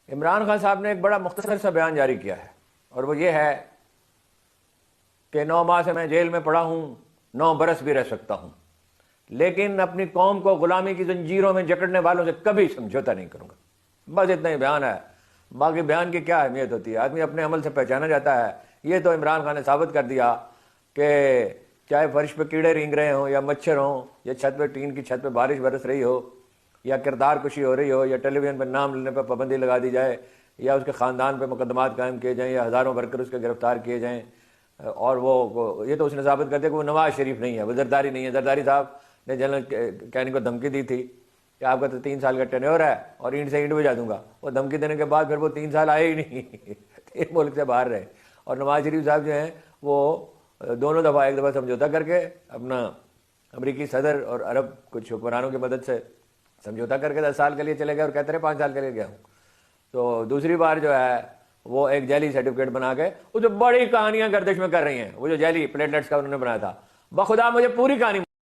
इमरान खान साहब ने एक बड़ा मुख्तसर सा बयान जारी किया है और वो ये है कि 9 माह से मैं जेल में पड़ा हूं, 9 बरस भी रह सकता हूं, लेकिन अपनी कौम को गुलामी की जंजीरों में जकड़ने वालों से कभी समझौता नहीं करूंगा। बस इतना ही बयान है। बाकी बयान की क्या अहमियत होती है? आदमी अपने अमल से पहचाना जाता है। ये तो इमरान खान ने साबित कर दिया कि चाहे फर्श पे कीड़े रेंग रहे हों या मच्छर हों या छत पे टीन की छत पे बारिश बरस रही हो या किरदार कुशी हो रही हो या टेलीविजन पर नाम लेने पर पाबंदी लगा दी जाए या उसके ख़ानदान पे मुकदमात कायम किए जाएं या हज़ारों वर्कर उसके गिरफ्तार किए जाएं, और वो ये तो उसने साबित कर दिया कि वो नवाज शरीफ नहीं है, वो जरदारी नहीं है। जरदारी साहब ने जनरल कहने को धमकी दी थी कि आपका तो 3 साल का टेन्योर है और ईंट से ईंट बजा दूंगा। वो धमकी देने के बाद फिर वो 3 साल आए ही नहीं, 3 मुल्क से बाहर रहे। और नवाज शरीफ साहब जो हैं वो दोनों दफ़ा, एक दफ़ा समझौता करके अपना अमरीकी सदर और अरब कुछ हुक्मरानों की मदद से समझौता करके 10 साल के लिए चले गए और कहते रहे 5 साल के लिए गया हूँ। तो दूसरी बार जो है वो एक जैली सर्टिफिकेट बना के, वो जो बड़ी कहानियां गर्दिश में कर रही हैं, वो जो जैली प्लेटलेट्स का उन्होंने बनाया था, बखुदा मुझे पूरी कहानी